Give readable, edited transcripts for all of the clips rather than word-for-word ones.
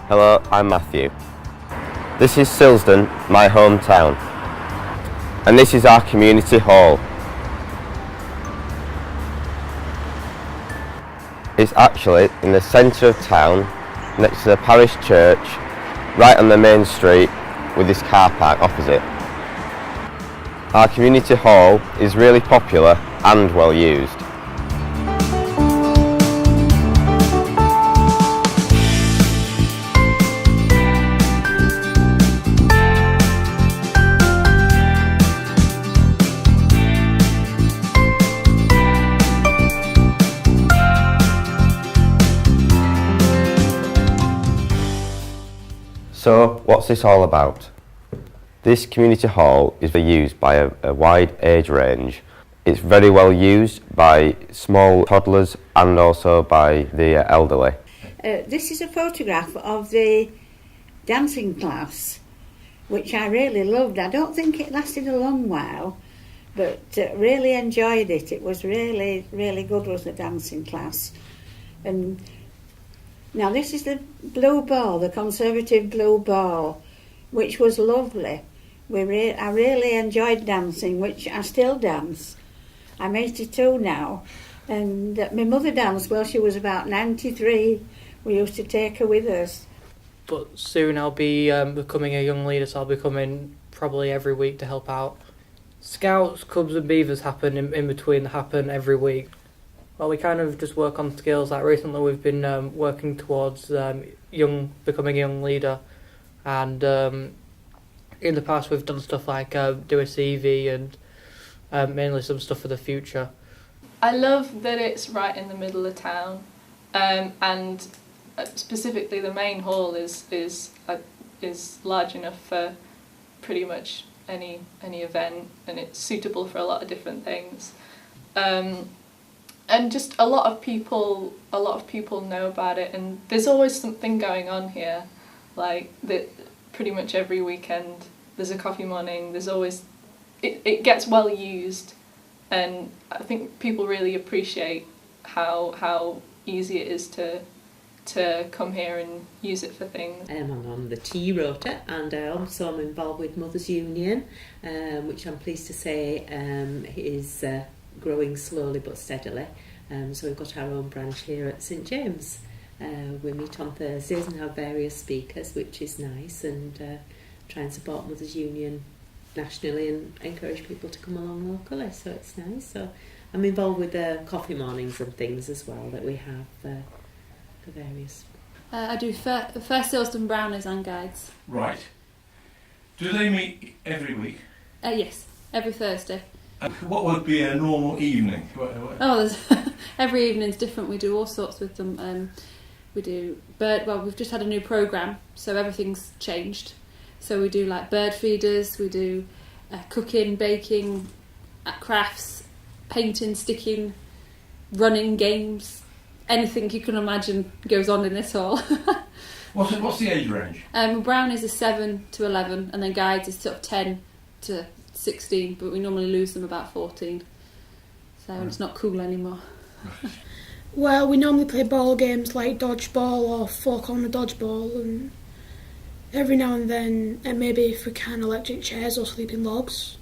Hello, I'm Matthew. This is Silsden, my hometown, and this is our community hall. It's actually in the centre of town, next to the parish church, right on the main street with this car park opposite. Our community hall is really popular and well used. So, what's this all about? This community hall is used by a wide age range. It's very well used by small toddlers and also by the elderly. This is a photograph of the dancing class, which I really loved. I don't think it lasted a long while, but really enjoyed it. It was really, really good, was the dancing class. And now this is the blue ball, the conservative blue ball, which was lovely. I really enjoyed dancing, which I still dance. I'm 82 now, and my mother danced while she was about 93. We used to take her with us. But soon I'll be becoming a young leader, so I'll be coming probably every week to help out. Scouts, Cubs and Beavers happen in between, happen every week. Well, we kind of just work on skills. Like recently we've been working towards becoming a young leader, and in the past we've done stuff like do a CV and mainly some stuff for the future. I love that it's right in the middle of town, and specifically the main hall is large enough for pretty much any event, and it's suitable for a lot of different things. And just a lot of people know about it, and there's always something going on here. Like that, pretty much every weekend there's a coffee morning. There's always it gets well used, and I think people really appreciate how easy it is to come here and use it for things. I'm on the tea rota, and also I'm involved with Mothers Union, which I'm pleased to say is growing slowly but steadily. So we've got our own branch here at St James. We meet on Thursdays and have various speakers, which is nice, and try and support Mothers Union nationally and encourage people to come along locally, so it's nice. So I'm involved with the coffee mornings and things as well that we have for various. I do first Silsden brownies and guides. Right. Do they meet every week? Yes, every Thursday. What would be a normal evening? Oh, every evening's different. We do all sorts with them. We do we've just had a new programme, so everything's changed. So we do like bird feeders, we do cooking, baking, crafts, painting, sticking, running, games, anything you can imagine goes on in this hall. What's the age range? Brownies is 7 to 11, and then guides is sort of 10 to 16, but we normally lose them about 14. So it's not cool anymore. Well, we normally play ball games like dodgeball or four-corner dodgeball, and every now and then, and maybe if we can, electric chairs or sleeping logs.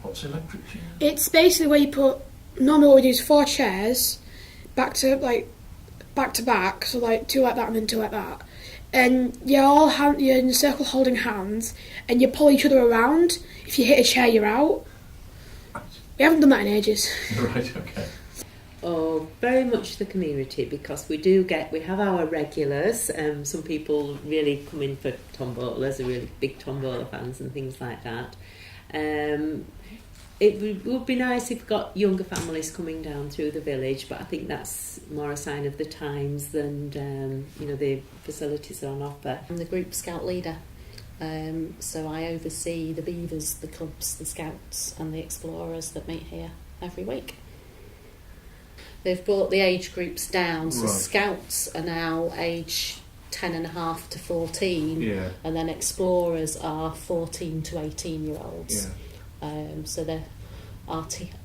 What's electric chair? It's basically where you put, normally what we do is 4 chairs, back to back, so like 2 like that and then 2 like that. And you're in a circle holding hands, and you pull each other around. If you hit a chair, you're out. We haven't done that in ages. Right, okay. Oh, very much the community, because we have our regulars. Some people really come in for tombolas, are really big tombola fans and things like that. It would be nice if we got younger families coming down through the village, but I think that's more a sign of the times than the facilities are on offer. I'm the group scout leader, so I oversee the Beavers, the Cubs, the Scouts and the Explorers that meet here every week. They've brought the age groups down, so right. Scouts are now age 10.5 to 14, yeah. And then Explorers are 14 to 18-year-olds. Yeah. So they're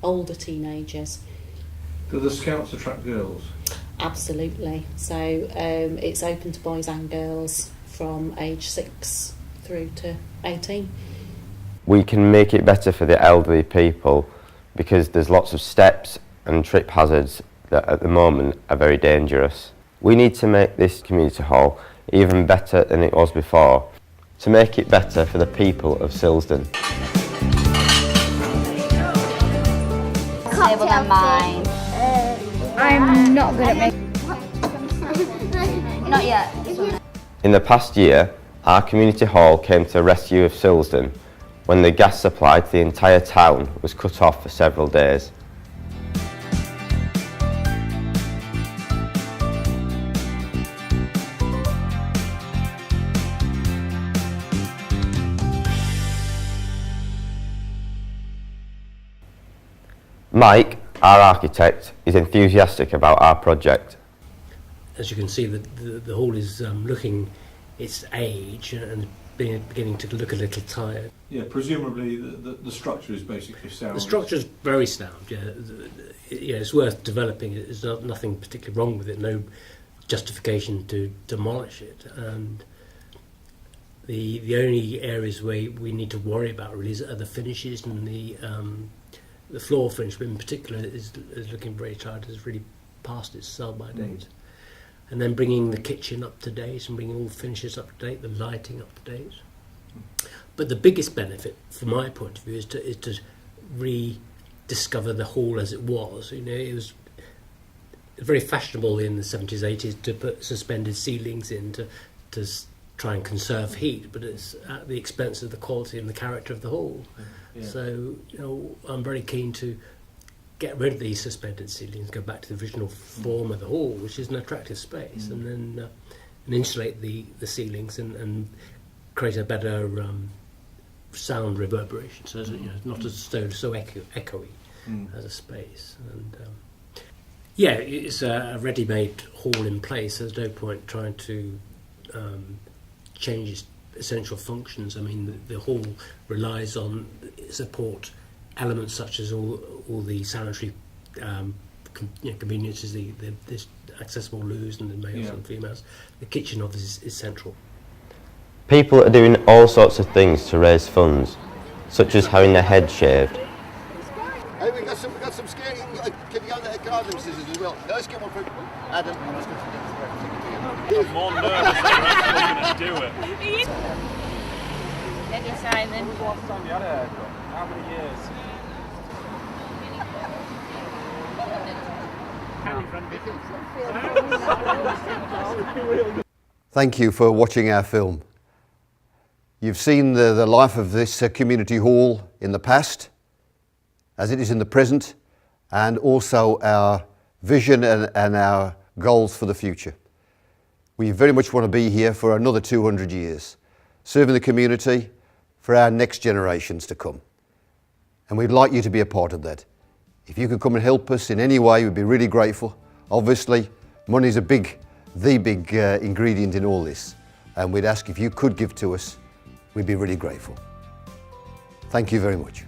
older teenagers. Do the Scouts attract girls? Absolutely. So it's open to boys and girls from age 6 through to 18. We can make it better for the elderly people because there's lots of steps and trip hazards that at the moment are very dangerous. We need to make this community hall even better than it was before, to make it better for the people of Silsden. Table than mine. I'm not good at making. Not yet. In the past year, our community hall came to the rescue of Silsden when the gas supply to the entire town was cut off for several days. Mike, our architect, is enthusiastic about our project. As you can see, the hall is looking its age and beginning to look a little tired. Yeah, presumably the structure is basically sound. The structure is very sound. Yeah, it's worth developing. There's nothing particularly wrong with it. No justification to demolish it. And the only areas where we need to worry about really are the finishes, and the floor finish in particular is looking very tired. It's really past its sell-by date. And then bringing the kitchen up to date and bringing all the finishes up to date, the lighting up to date. But the biggest benefit, from my point of view, is to rediscover the hall as it was. You know, it was very fashionable in the 70s, 80s to put suspended ceilings in to try and conserve heat, but it's at the expense of the quality and the character of the hall. Yeah. So, you know, I'm very keen to get rid of these suspended ceilings, go back to the original form of the hall, which is an attractive space, and then and insulate the ceilings and create a better sound reverberation, so you know, not as so echoey as a space. And yeah, it's a ready-made hall in place. There's no point trying to change its essential functions. I mean, the hall relies on support elements such as all the sanitary conveniences, the accessible loos and the males and females. The kitchen obviously is central. People are doing all sorts of things to raise funds, such as having their head shaved. Hey, we got some scary. Can you go there, gardening scissors as well? Let's get one for Adam. I'm more nervous than we're actually going to do it. Get your sign then. Last time you had a haircut? How many years? Thank you for watching our film. You've seen the life of this community hall in the past, as it is in the present, and also our vision and our goals for the future. We very much want to be here for another 200 years, serving the community for our next generations to come. And we'd like you to be a part of that. If you could come and help us in any way, we'd be really grateful. Obviously, money's the big ingredient in all this. And we'd ask if you could give to us, we'd be really grateful. Thank you very much.